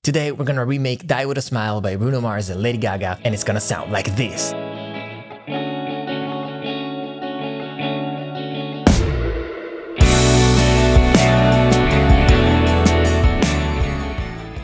Today we're gonna remake Die With A Smile by Bruno Mars and Lady Gaga, and it's gonna sound like this.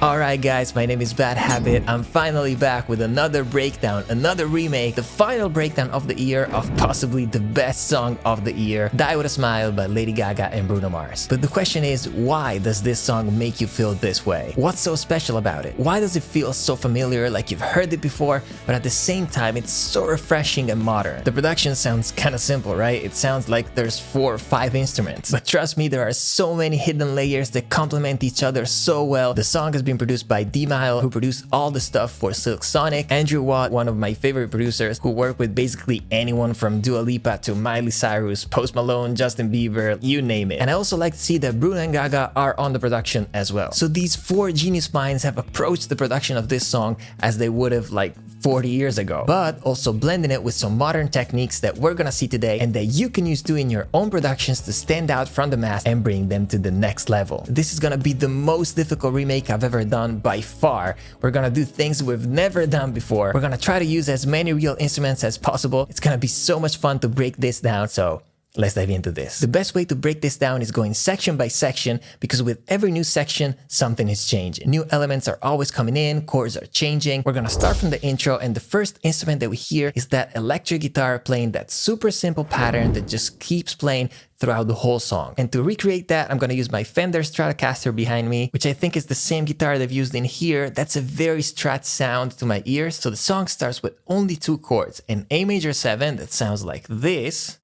Alright guys, my name is badhabit. I'm finally back with another breakdown, another remake, the final breakdown of the year of possibly the best song of the year, Die With A Smile by Lady Gaga and Bruno Mars. But the question is, why does this song make you feel this way? What's so special about it? Why does it feel so familiar, like you've heard it before, but at the same time it's so refreshing and modern? The production sounds kinda simple, right? It sounds like there's 4 or 5 instruments. But trust me, there are so many hidden layers that complement each other so well. The song has been produced by D-Mile, who produced all the stuff for Silk Sonic, Andrew Watt, one of my favorite producers, who worked with basically anyone from Dua Lipa to Miley Cyrus, Post Malone, Justin Bieber, you name it. And I also like to see that Bruno and Gaga are on the production as well. So these 4 genius minds have approached the production of this song as they would have like 40 years ago, but also blending it with some modern techniques that we're gonna see today and that you can use too in your own productions to stand out from the mass and bring them to the next level. This is gonna be the most difficult remake I've ever done by far. We're gonna do things we've never done before. We're gonna try to use as many real instruments as possible. It's gonna be so much fun to break this down, so let's dive into this. The best way to break this down is going section by section, because with every new section, something is changing. New elements are always coming in, chords are changing. We're gonna start from the intro, and the first instrument that we hear is that electric guitar playing that super simple pattern that just keeps playing throughout the whole song. And to recreate that, I'm gonna use my Fender Stratocaster behind me, which I think is the same guitar they've used in here. That's a very Strat sound to my ears. So the song starts with only 2 chords, an A major 7 that sounds like this,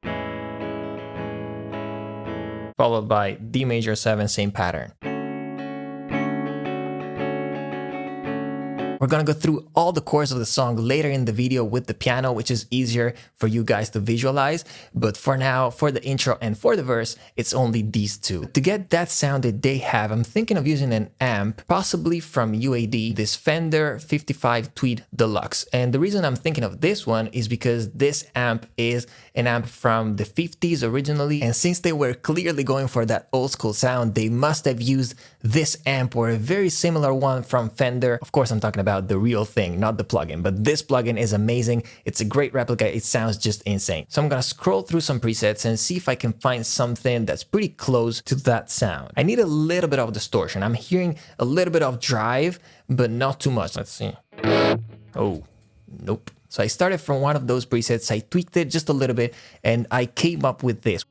followed by D major 7, same pattern. We're gonna go through all the chords of the song later in the video with the piano, which is easier for you guys to visualize. But for now, for the intro and for the verse, it's only these 2. To get that sound that they have, I'm thinking of using an amp, possibly from UAD, this Fender 55 Tweed Deluxe. And the reason I'm thinking of this one is because this amp is an amp from the 50s originally. And since they were clearly going for that old school sound, they must have used this amp or a very similar one from Fender. Of course, I'm talking about the real thing, not the plugin, but this plugin is amazing. It's a great replica. It sounds just insane. So I'm gonna scroll through some presets and see if I can find something that's pretty close to that sound. I need a little bit of distortion. I'm hearing a little bit of drive, but not too much. Let's see. Oh, nope. So I started from one of those presets, I tweaked it just a little bit, and I came up with this.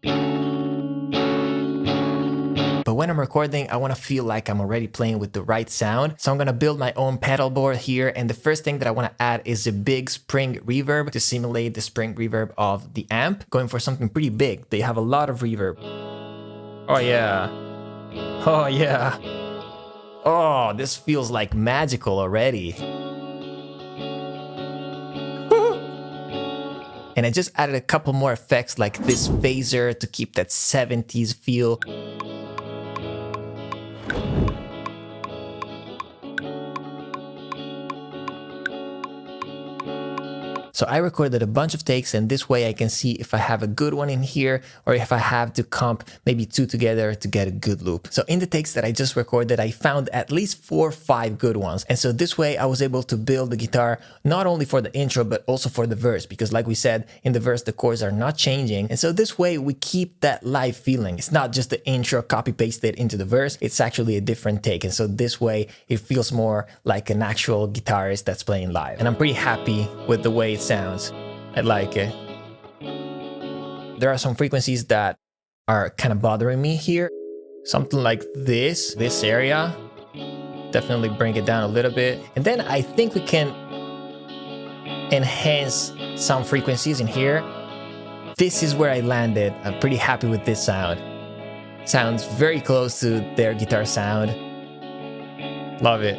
But when I'm recording, I want to feel like I'm already playing with the right sound. So I'm going to build my own pedal board here. And the first thing that I want to add is a big spring reverb to simulate the spring reverb of the amp. Going for something pretty big. They have a lot of reverb. Oh yeah. Oh yeah. Oh, this feels like magical already. And I just added a couple more effects like this phaser to keep that 70s feel. So I recorded a bunch of takes, and this way I can see if I have a good one in here or if I have to comp maybe 2 together to get a good loop. So in the takes that I just recorded, I found at least 4 or 5 good ones. And so this way I was able to build the guitar not only for the intro, but also for the verse, because like we said, in the verse, the chords are not changing. And so this way we keep that live feeling. It's not just the intro copy pasted into the verse. It's actually a different take. And so this way it feels more like an actual guitarist that's playing live. And I'm pretty happy with the way it sounds. I like it. There are some frequencies that are kind of bothering me here. Something like this area. Definitely bring it down a little bit. And then I think we can enhance some frequencies in here. This is where I landed. I'm pretty happy with this sound. Sounds very close to their guitar sound. Love it.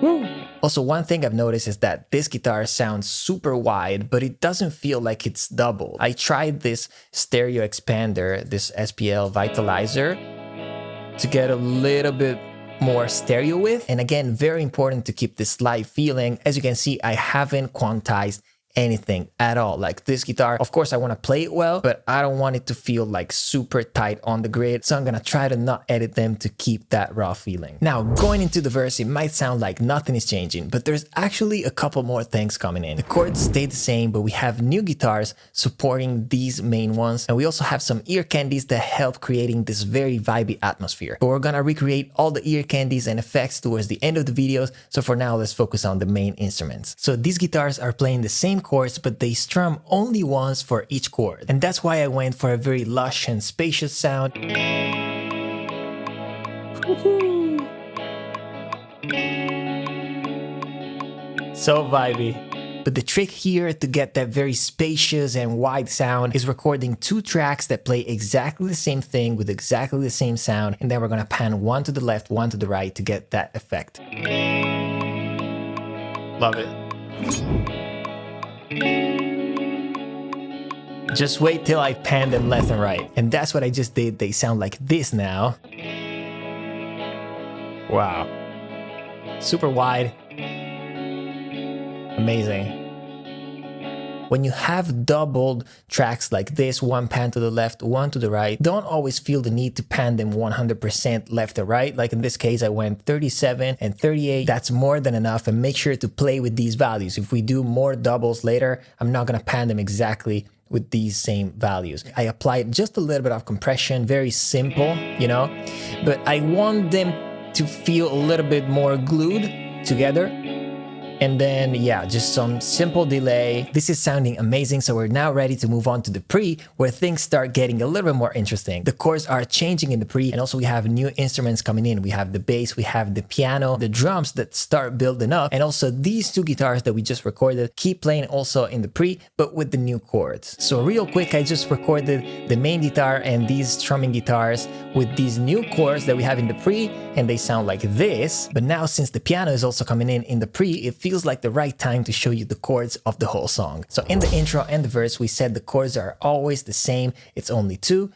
Woo! Also, one thing I've noticed is that this guitar sounds super wide, but it doesn't feel like it's double. I tried this stereo expander, this SPL Vitalizer, to get a little bit more stereo width. And again, very important to keep this live feeling. As you can see, I haven't quantized anything at all. Like this guitar, of course I want to play it well, but I don't want it to feel like super tight on the grid. So I'm gonna try to not edit them to keep that raw feeling. Now going into the verse, it might sound like nothing is changing, but there's actually a couple more things coming in. The chords stay the same, but we have new guitars supporting these main ones. And we also have some ear candies that help creating this very vibey atmosphere. But we're gonna recreate all the ear candies and effects towards the end of the videos. So for now, let's focus on the main instruments. So these guitars are playing the same chords, but they strum only once for each chord. And that's why I went for a very lush and spacious sound. So vibey. But the trick here to get that very spacious and wide sound is recording 2 tracks that play exactly the same thing with exactly the same sound, and then we're gonna pan one to the left, one to the right to get that effect. Love it. Just wait till I pan them left and right. And that's what I just did. They sound like this now. Wow. Super wide. Amazing. When you have doubled tracks like this, one pan to the left, one to the right, don't always feel the need to pan them 100% left or right. Like in this case, I went 37 and 38. That's more than enough, and make sure to play with these values. If we do more doubles later, I'm not gonna pan them exactly with these same values. I applied just a little bit of compression, very simple, you know, but I want them to feel a little bit more glued together. And then, yeah, just some simple delay. This is sounding amazing, so we're now ready to move on to the pre, where things start getting a little bit more interesting. The chords are changing in the pre, and also we have new instruments coming in. We have the bass, we have the piano, the drums that start building up, and also these 2 guitars that we just recorded keep playing also in the pre, but with the new chords. So real quick, I just recorded the main guitar and these strumming guitars with these new chords that we have in the pre, and they sound like this. But now, since the piano is also coming in the pre, it feels like the right time to show you the chords of the whole song. So in the intro and the verse, we said the chords are always the same. It's only 2.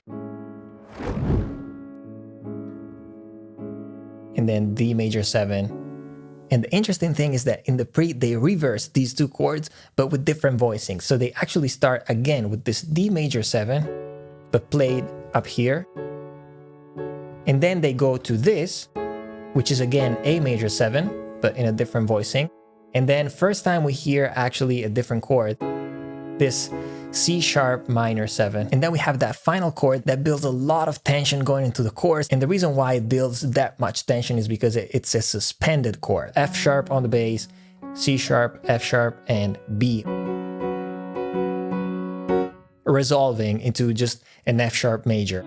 And then D major 7. And the interesting thing is that in the pre, they reverse these 2 chords, but with different voicing. So they actually start again with this D major 7, but played up here. And then they go to this, which is again A major 7, but in a different voicing. And then first time we hear actually a different chord, this C sharp minor 7. And then we have that final chord that builds a lot of tension going into the chorus. And the reason why it builds that much tension is because it's a suspended chord. F sharp on the bass, C sharp, F sharp, and B. Resolving into just an F sharp major.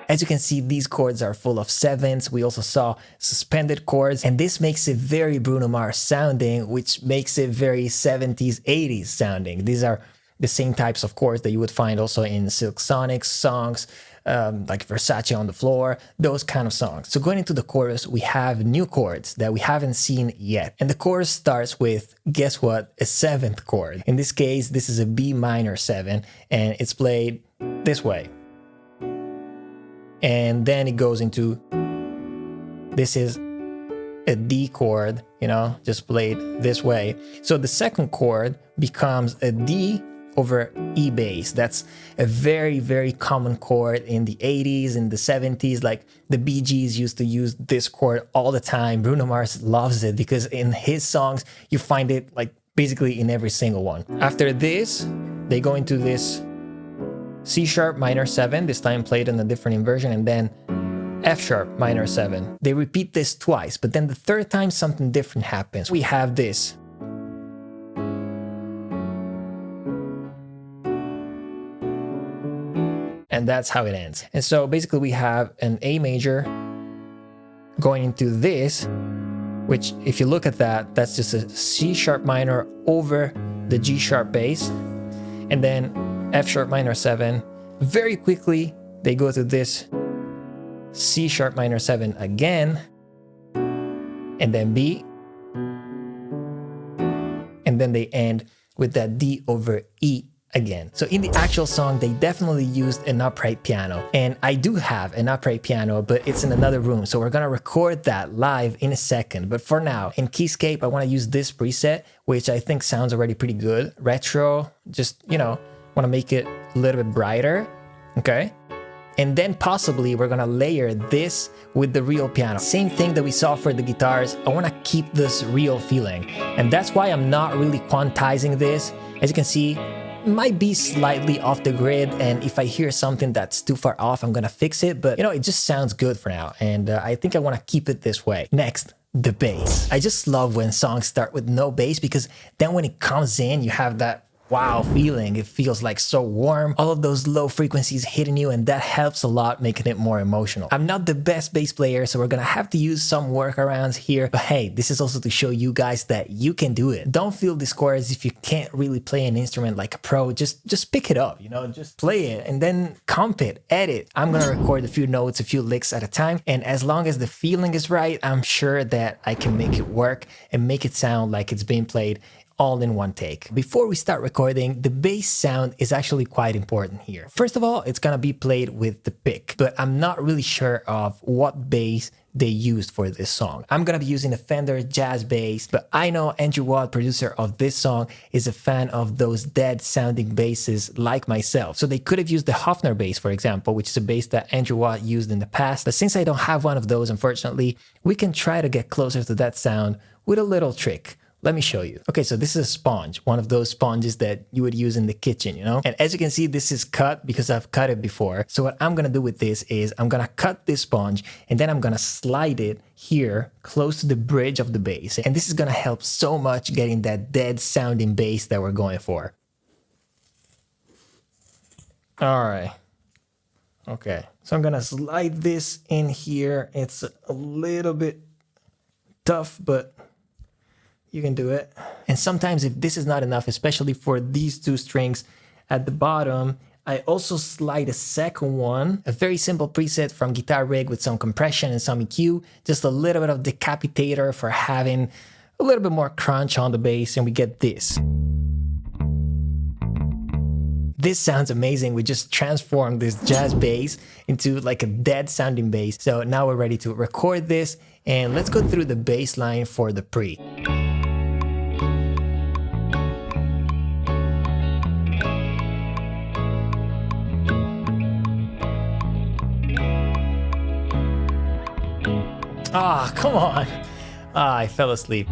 As you can see, these chords are full of 7s. We also saw suspended chords, and this makes it very Bruno Mars sounding, which makes it very 70s, 80s sounding. These are the same types of chords that you would find also in Silk Sonic's songs, like Versace on the Floor, those kind of songs. So going into the chorus, we have new chords that we haven't seen yet. And the chorus starts with, guess what, a 7th chord. In this case, this is a B minor 7, and it's played this way. And then it goes into, this is a D chord, you know, just played this way. So the second chord becomes a D over E bass. That's a very, very common chord in the 80s, in the 70s. Like the Bee Gees used to use this chord all the time. Bruno Mars loves it because in his songs, you find it like basically in every single one. After this, they go into this C sharp minor 7, this time played in a different inversion, and then F sharp minor 7. They repeat this twice, but then the third time something different happens. We have this. And that's how it ends. And so basically we have an A major going into this, which if you look at that, that's just a C sharp minor over the G sharp bass, and then F sharp minor 7. Very quickly, they go to this C sharp minor 7 again, and then B, and then they end with that D over E again. So in the actual song, they definitely used an upright piano, and I do have an upright piano, but it's in another room. So we're gonna record that live in a second. But for now, in Keyscape, I wanna use this preset, which I think sounds already pretty good. Retro, just, you know, wanna make it a little bit brighter, okay? And then possibly we're gonna layer this with the real piano. Same thing that we saw for the guitars. I wanna keep this real feeling. And that's why I'm not really quantizing this. As you can see, it might be slightly off the grid, and if I hear something that's too far off, I'm gonna fix it. But you know, it just sounds good for now, and I think I wanna keep it this way. Next, the bass. I just love when songs start with no bass, because then when it comes in, you have that wow feeling. It feels like so warm, all of those low frequencies hitting you, and that helps a lot, making it more emotional. I'm not the best bass player, so we're gonna have to use some workarounds here, but hey, this is also to show you guys that you can do it. Don't feel discouraged if you can't really play an instrument like a pro. Just pick it up, you know, just play it and then comp it, edit. I'm gonna record a few notes, a few licks at a time, and as long as the feeling is right, I'm sure that I can make it work and make it sound like it's being played all in one take. Before we start recording, the bass sound is actually quite important here. First of all, it's gonna be played with the pick, but I'm not really sure of what bass they used for this song. I'm gonna be using a Fender Jazz bass, but I know Andrew Watt, producer of this song, is a fan of those dead sounding basses like myself. So they could have used the Hofner bass, for example, which is a bass that Andrew Watt used in the past. But since I don't have one of those, unfortunately, we can try to get closer to that sound with a little trick. Let me show you. Okay, so this is a sponge, one of those sponges that you would use in the kitchen, you know? And as you can see, this is cut because I've cut it before. So what I'm gonna do with this is I'm gonna cut this sponge and then I'm gonna slide it here close to the bridge of the bass. And this is gonna help so much getting that dead sounding bass that we're going for. All right. Okay, so I'm gonna slide this in here. It's a little bit tough, but you can do it. And sometimes if this is not enough, especially for these two strings at the bottom, I also slide a second one, a very simple preset from Guitar Rig with some compression and some EQ, just a little bit of decapitator for having a little bit more crunch on the bass, and we get this. This sounds amazing. We just transformed this jazz bass into like a dead sounding bass. So now we're ready to record this, and let's go through the bass line for the pre. Ah, come on. Ah, I fell asleep.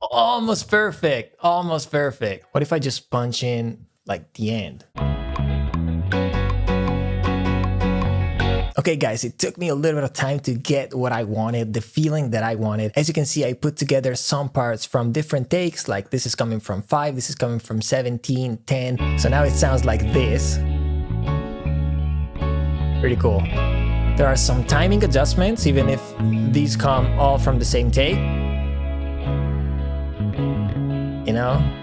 Almost perfect. Almost perfect. What if I just punch in like the end? Okay guys, it took me a little bit of time to get what I wanted, the feeling that I wanted. As you can see, I put together some parts from different takes, like this is coming from 5, this is coming from 17, 10. So now it sounds like this. Pretty cool. There are some timing adjustments, even if these come all from the same take. You know?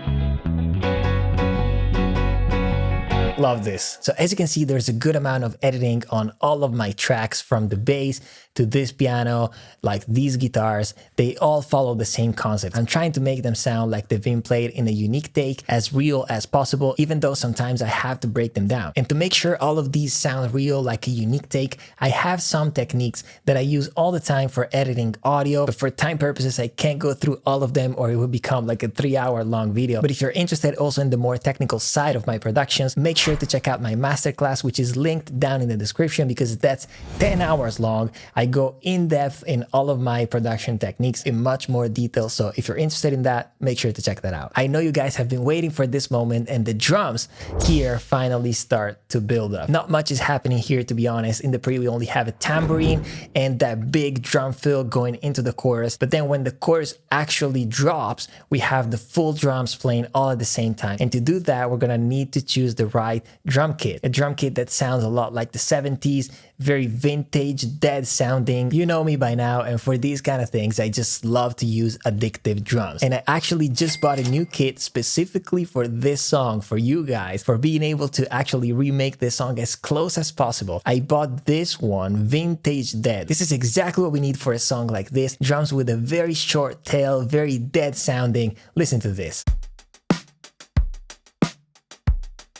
Love this. So as you can see, there's a good amount of editing on all of my tracks, from the bass to this piano, like these guitars. They all follow the same concept. I'm trying to make them sound like they've been played in a unique take, as real as possible, even though sometimes I have to break them down. And to make sure all of these sound real, like a unique take, I have some techniques that I use all the time for editing audio, but for time purposes, I can't go through all of them or it would become like a 3-hour long video. But if you're interested also in the more technical side of my productions, make sure to check out my masterclass, which is linked down in the description, because that's 10 hours long. I go in depth in all of my production techniques in much more detail. So if you're interested in that, make sure to check that out. I know you guys have been waiting for this moment, and the drums here finally start to build up. Not much is happening here, to be honest. In the pre, we only have a tambourine and that big drum fill going into the chorus. But then when the chorus actually drops, we have the full drums playing all at the same time. And to do that, we're gonna need to choose the right drum kit. A drum kit that sounds a lot like the 70s, very vintage, dead sound sounding. You know me by now, and for these kind of things, I just love to use addictive drums. And I actually just bought a new kit specifically for this song, for you guys, for being able to actually remake this song as close as possible. I bought this one, Vintage Dead. This is exactly what we need for a song like this. Drums with a very short tail, very dead sounding. Listen to this.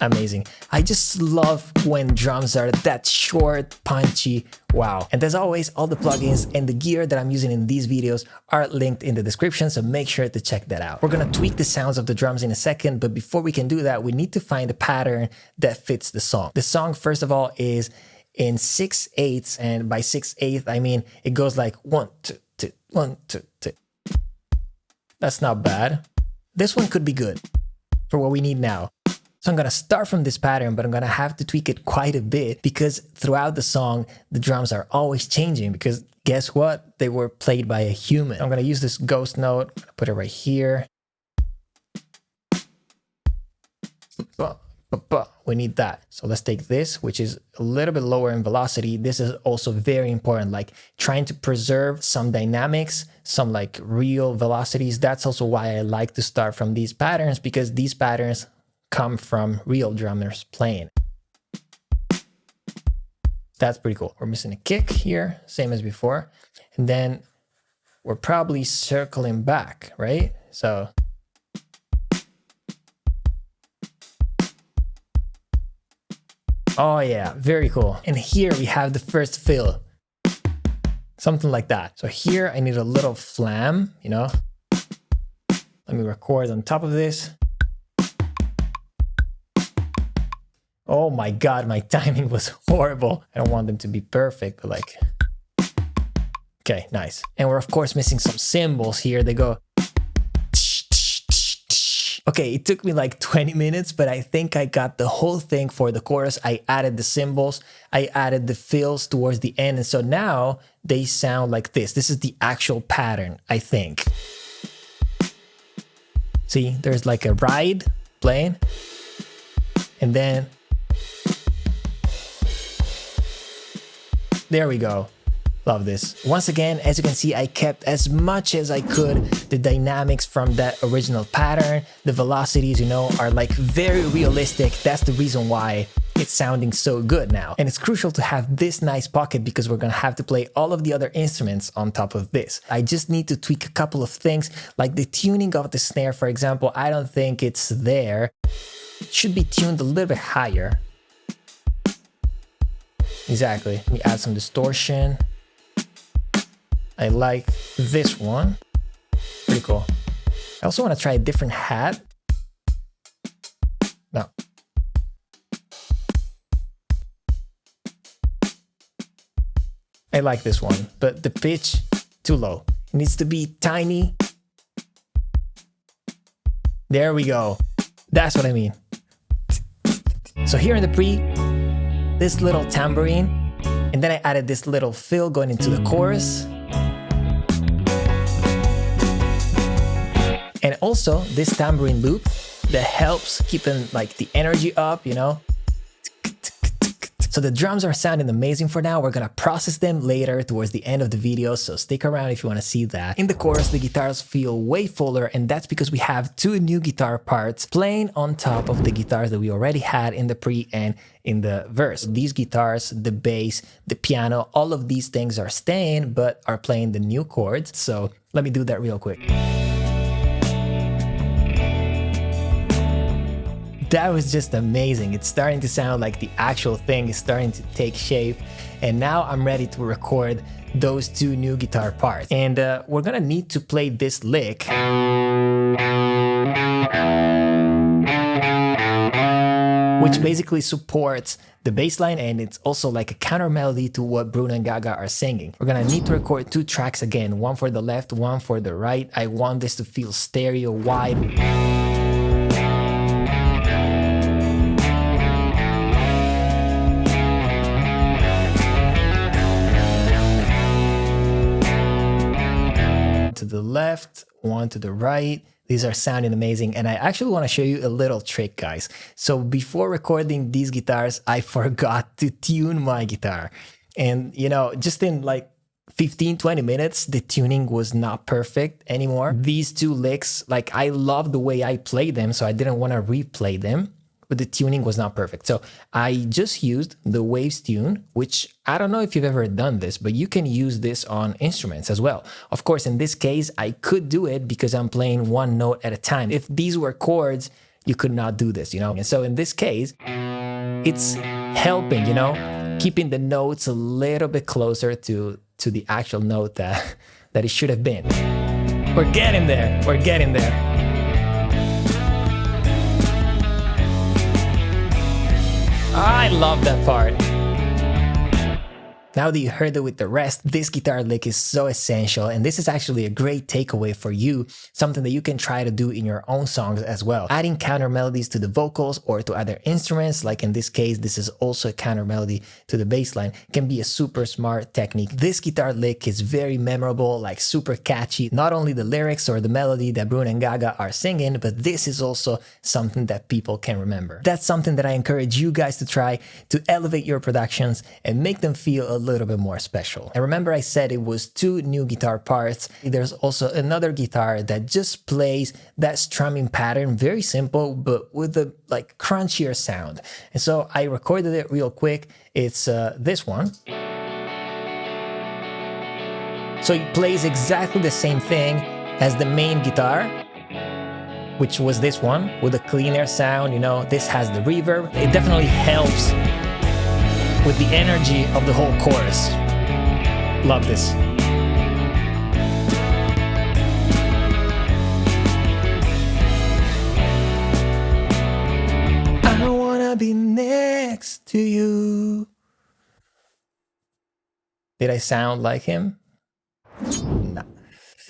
Amazing. I just love when drums are that short, punchy. Wow. And as always, all the plugins and the gear that I'm using in these videos are linked in the description, so make sure to check that out. We're gonna tweak the sounds of the drums in a second, but before we can do that, we need to find a pattern that fits the song. The song, first of all, is in 6/8, and by 6/8, I mean it goes like 1, 2, 2, 1, 2, 2. That's not bad. This one could be good for what we need now. So I'm gonna start from this pattern, but I'm gonna have to tweak it quite a bit because throughout the song, the drums are always changing because guess what? They were played by a human. I'm gonna use this ghost note, put it right here. We need that. So let's take this, which is a little bit lower in velocity. This is also very important, like trying to preserve some dynamics, some like real velocities. That's also why I like to start from these patterns, because these patterns come from real drummers playing. That's pretty cool. We're missing a kick here, same as before. And then we're probably circling back, right? So oh yeah, very cool. And here we have the first fill. Something like that. So here I need a little flam, you know. Let me record on top of this. Oh my God, my timing was horrible. I don't want them to be perfect, but like, okay, nice. And we're of course missing some cymbals here. They go. Okay, it took me like 20 minutes, but I think I got the whole thing for the chorus. I added the cymbals, I added the fills towards the end. And so now they sound like this. This is the actual pattern, I think. See, there's like a ride playing, and then there we go. Love this. Once again, as you can see, I kept as much as I could the dynamics from that original pattern. The velocities, you know, are like very realistic. That's the reason why it's sounding so good now. And it's crucial to have this nice pocket because we're gonna have to play all of the other instruments on top of this. I just need to tweak a couple of things, like the tuning of the snare, for example. I don't think it's there. It should be tuned a little bit higher. Exactly. Let me add some distortion. I like this one. Pretty cool. I also want to try a different hat. No. I like this one, but the pitch, too low. It needs to be tiny. There we go. That's what I mean. So here in the pre, this little tambourine, and then I added this little fill going into the chorus. And also this tambourine loop that helps keeping like the energy up, you know. So the drums are sounding amazing for now. We're gonna process them later towards the end of the video, so stick around if you wanna see that. In the chorus, the guitars feel way fuller, and that's because we have two new guitar parts playing on top of the guitars that we already had in the pre and in the verse. These guitars, the bass, the piano, all of these things are staying, but are playing the new chords. So let me do that real quick. That was just amazing. It's starting to sound like the actual thing is starting to take shape. And now I'm ready to record those two new guitar parts. And we're gonna need to play this lick, which basically supports the bass line, and it's also like a counter melody to what Bruno and Gaga are singing. We're gonna need to record two tracks again, one for the left, one for the right. I want this to feel stereo wide. To the left, one to the right. These are sounding amazing, and I actually want to show you a little trick, guys. So before recording these guitars, I forgot to tune my guitar. And you know, just in like 15-20 minutes, the tuning was not perfect anymore. These two licks, like I love the way I played them, so I didn't want to replay them, but the tuning was not perfect. So I just used the waves tune, which I don't know if you've ever done this, but you can use this on instruments as well. Of course, in this case, I could do it because I'm playing one note at a time. If these were chords, you could not do this, you know? And so in this case, it's helping, you know, keeping the notes a little bit closer to the actual note that it should have been. We're getting there. We're getting there. I love that part. Now that you heard it with the rest, this guitar lick is so essential, and this is actually a great takeaway for you, something that you can try to do in your own songs as well. Adding counter melodies to the vocals or to other instruments, like in this case, this is also a counter melody to the bass line, can be a super smart technique. This guitar lick is very memorable, like super catchy. Not only the lyrics or the melody that Bruno and Gaga are singing, but this is also something that people can remember. That's something that I encourage you guys to try to elevate your productions and make them feel a little bit more special. And remember, I said it was 2 new guitar parts. There's also another guitar that just plays that strumming pattern, very simple, but with a like crunchier sound. And so I recorded it real quick. It's this one. So it plays exactly the same thing as the main guitar, which was this one with a cleaner sound. You know, this has the reverb. It definitely helps with the energy of the whole chorus. Love this. I wanna be next to you. Did I sound like him? No.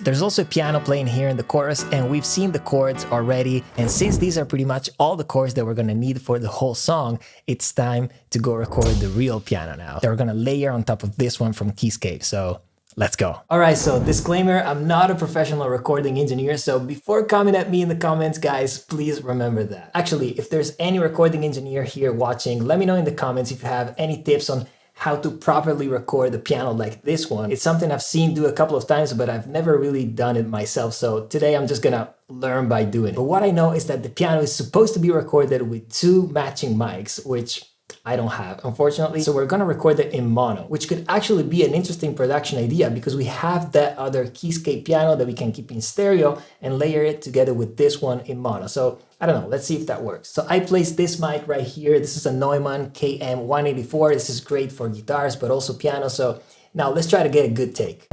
There's also a piano playing here in the chorus, and we've seen the chords already, and since these are pretty much all the chords that we're gonna need for the whole song, it's time to go record the real piano now that we're gonna layer on top of this one from Keyscape, so let's go. Alright, so disclaimer, I'm not a professional recording engineer, so before coming at me in the comments, guys, please remember that. Actually, if there's any recording engineer here watching, let me know in the comments if you have any tips on how to properly record the piano like this one. It's something I've seen do a couple of times, but I've never really done it myself. So today I'm just gonna learn by doing it. But what I know is that the piano is supposed to be recorded with 2 matching mics, which I don't have, unfortunately. So we're gonna record it in mono, which could actually be an interesting production idea because we have that other Keyscape piano that we can keep in stereo and layer it together with this one in mono. So I don't know, let's see if that works. So I placed this mic right here. This is a Neumann KM184. This is great for guitars, but also piano. So now let's try to get a good take.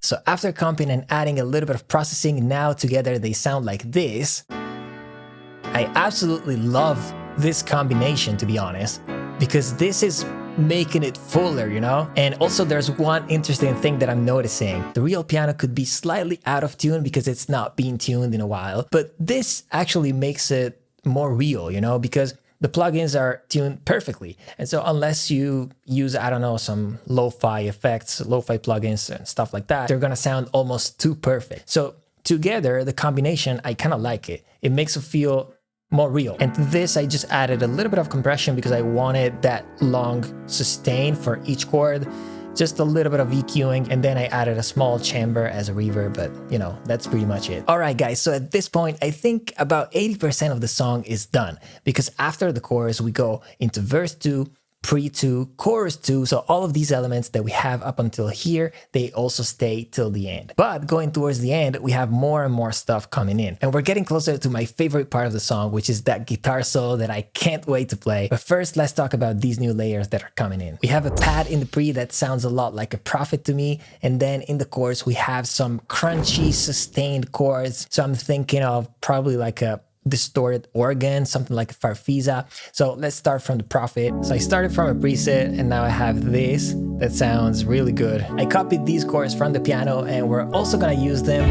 So after comping and adding a little bit of processing, now together they sound like this. I absolutely love this combination, to be honest, because this is making it fuller, you know? And also there's one interesting thing that I'm noticing. The real piano could be slightly out of tune because it's not being tuned in a while, but this actually makes it more real, you know, because the plugins are tuned perfectly. And so unless you use, I don't know, some lo-fi effects, lo-fi plugins and stuff like that, they're gonna sound almost too perfect. So together, the combination, I kind of like it. It makes it feel more real. And to this, I just added a little bit of compression because I wanted that long sustain for each chord. Just a little bit of EQing, and then I added a small chamber as a reverb, but you know, that's pretty much it. All right, guys, so at this point, I think about 80% of the song is done because after the chorus, we go into verse 2, pre-2, chorus 2, so all of these elements that we have up until here, they also stay till the end. But going towards the end, we have more and more stuff coming in. And we're getting closer to my favorite part of the song, which is that guitar solo that I can't wait to play. But first, let's talk about these new layers that are coming in. We have a pad in the pre that sounds a lot like a Prophet to me. And then in the chorus, we have some crunchy, sustained chords. So I'm thinking of probably like a distorted organ, something like a farfisa. So let's start from the Prophet. So I started from a preset and now I have this that sounds really good. I copied these chords from the piano and we're also gonna use them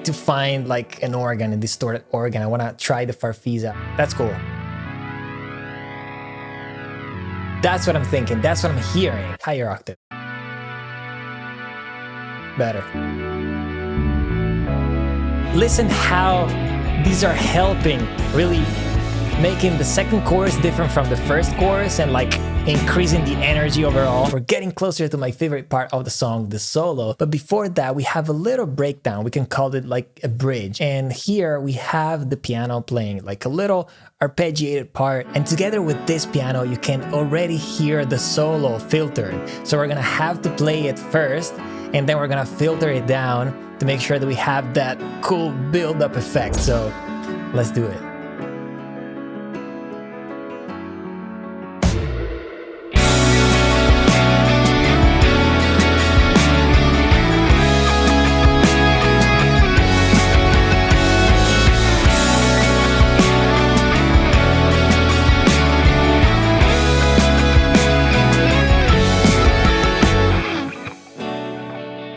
to find like an organ, a distorted organ. I wanna try the farfisa. That's cool. That's what I'm thinking. That's what I'm hearing. Higher octave. Better. Listen how these are helping, really making the second chorus different from the first chorus and like increasing the energy overall. We're getting closer to my favorite part of the song, the solo. But before that, we have a little breakdown. We can call it like a bridge. And here we have the piano playing like a little arpeggiated part. And together with this piano, you can already hear the solo filtered. So we're gonna have to play it first, and then we're gonna filter it down to make sure that we have that cool build-up effect. So let's do it.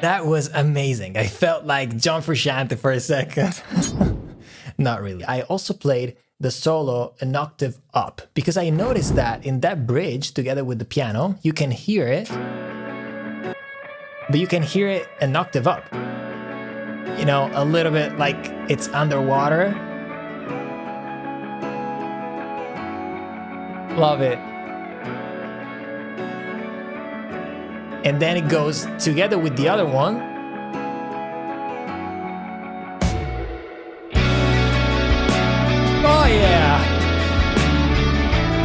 That was amazing. I felt like John Frusciante for a second. Not really. I also played the solo an octave up because I noticed that in that bridge together with the piano, you can hear it, but you can hear it an octave up. You know, a little bit like it's underwater. Love it. And then it goes together with the other one. Oh yeah!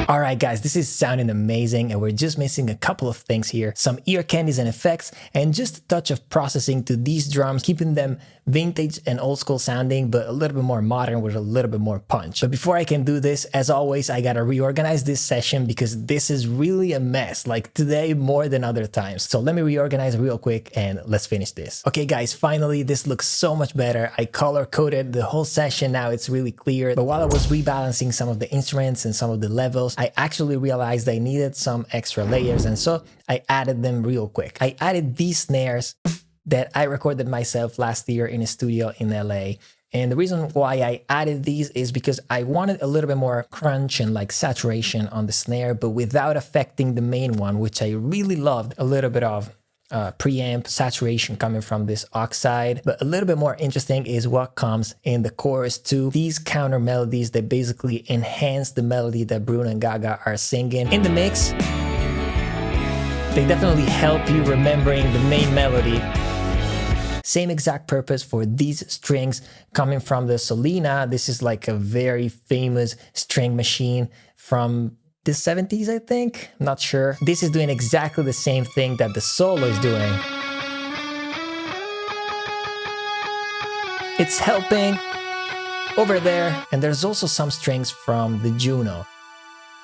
Alright guys, this is sounding amazing and we're just missing a couple of things here. Some ear candies and effects and just a touch of processing to these drums, keeping them vintage and old school sounding, but a little bit more modern with a little bit more punch. But before I can do this, as always, I gotta reorganize this session because this is really a mess, like today more than other times. So let me reorganize real quick and let's finish this. Okay guys, finally, this looks so much better. I color coded the whole session, now it's really clear. But while I was rebalancing some of the instruments and some of the levels, I actually realized I needed some extra layers, and so I added them real quick. I added these snares that I recorded myself last year in a studio in LA. And the reason why I added these is because I wanted a little bit more crunch and like saturation on the snare, but without affecting the main one, which I really loved. A little bit of preamp saturation coming from this oxide. But a little bit more interesting is what comes in the chorus too. These counter melodies that basically enhance the melody that Bruno and Gaga are singing. In the mix, they definitely help you remembering the main melody. Same exact purpose for these strings coming from the Solina. This is like a very famous string machine from the 70s, I think. I'm not sure. This is doing exactly the same thing that the solo is doing. It's helping over there. And there's also some strings from the Juno.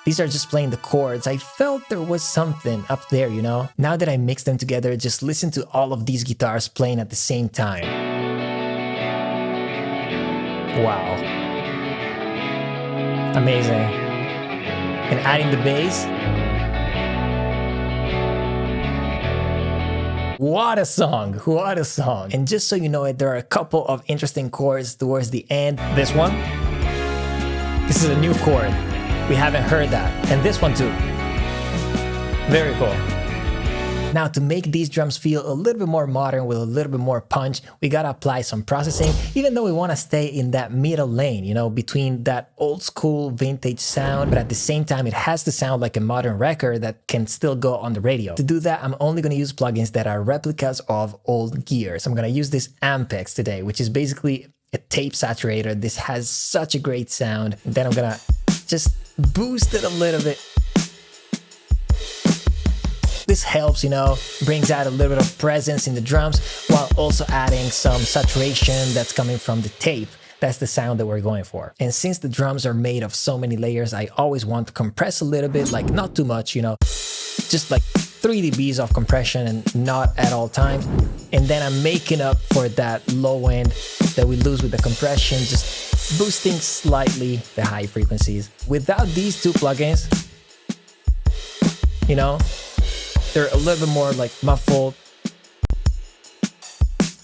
These are just playing the chords. I felt there was something up there, you know? Now that I mix them together, just listen to all of these guitars playing at the same time. Wow. Amazing. And adding the bass. What a song, what a song. And just so you know it, there are a couple of interesting chords towards the end. This one, this is a new chord. We haven't heard that. And this one too. Very cool. Now to make these drums feel a little bit more modern with a little bit more punch, we gotta apply some processing, even though we wanna stay in that middle lane, you know, between that old school vintage sound, but at the same time, it has to sound like a modern record that can still go on the radio. To do that, I'm only gonna use plugins that are replicas of old gear. So I'm gonna use this Ampex today, which is basically a tape saturator. This has such a great sound. And then I'm gonna just boost it a little bit. This helps, you know, brings out a little bit of presence in the drums while also adding some saturation that's coming from the tape. That's the sound that we're going for. And since the drums are made of so many layers, I always want to compress a little bit, like not too much, you know, just like 3 dBs of compression and not at all times. And then I'm making up for that low end that we lose with the compression, just boosting slightly the high frequencies. Without these two plugins, you know, they're a little bit more like muffled.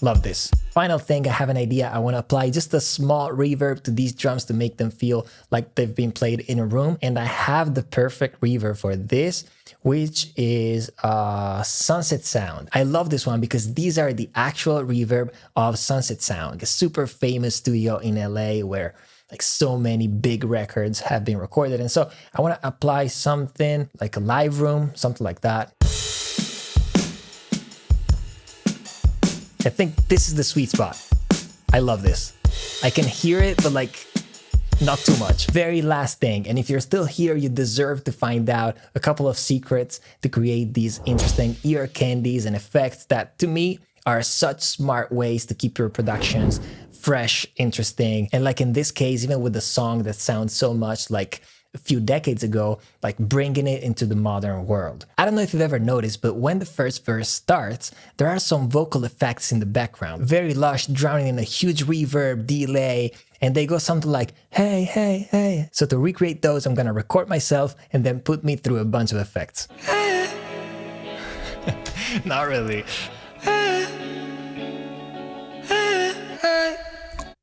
Love this. final thing, I have an idea. I want to apply just a small reverb to these drums to make them feel like they've been played in a room. And I have the perfect reverb for this, which is Sunset Sound. I love this one because these are the actual reverb of Sunset Sound, a super famous studio in LA where like so many big records have been recorded. And so I want to apply something like a live room, something like that. I think this is the sweet spot. I love this. I can hear it, but like not too much. Very last thing, and if you're still here, you deserve to find out a couple of secrets to create these interesting ear candies and effects that, to me, are such smart ways to keep your productions fresh, interesting, and like in this case, even with a song that sounds so much like a few decades ago, like bringing it into the modern world. I don't know if you've ever noticed, but when the first verse starts, there are some vocal effects in the background. Very lush, drowning in a huge reverb, delay, and they go something like, hey, hey, hey. So to recreate those, I'm gonna record myself and then put me through a bunch of effects. Not really.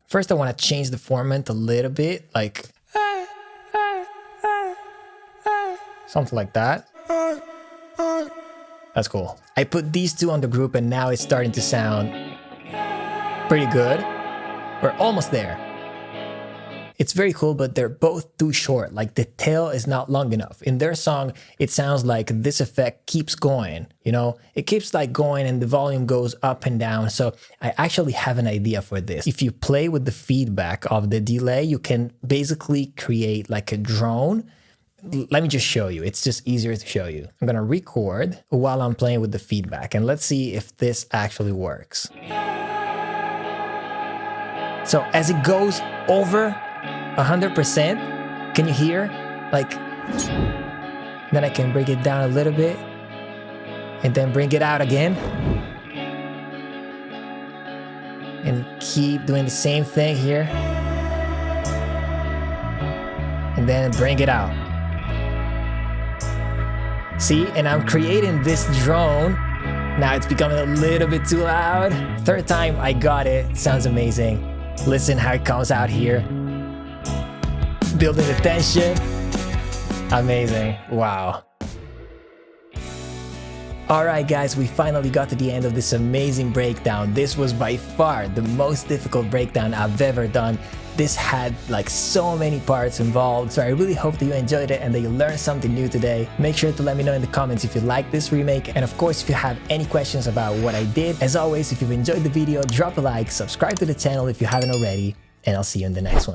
First, I want to change the format a little bit, like something like that. That's cool. I put these two on the group and now it's starting to sound pretty good. We're almost there. It's very cool, but they're both too short. Like the tail is not long enough. In their song, it sounds like this effect keeps going, you know? It keeps like going and the volume goes up and down. So I actually have an idea for this. If you play with the feedback of the delay, you can basically create like a drone. Let me just show you. It's just easier to show you. I'm gonna record while I'm playing with the feedback and let's see if this actually works. So as it goes over 100%, can you hear? Like, then I can bring it down a little bit and then bring it out again. And keep doing the same thing here. And then bring it out. See, and I'm creating this drone. Now it's becoming a little bit too loud. Third time I got it. Sounds amazing. Listen how it comes out here. Building the tension. Amazing. Wow. Alright guys, we finally got to the end of this amazing breakdown. This was by far the most difficult breakdown I've ever done. This had like so many parts involved, so I really hope that you enjoyed it and that you learned something new today. Make sure to let me know in the comments if you like this remake, and of course if you have any questions about what I did. As always, if you've enjoyed the video, drop a like, subscribe to the channel if you haven't already, and I'll see you in the next one.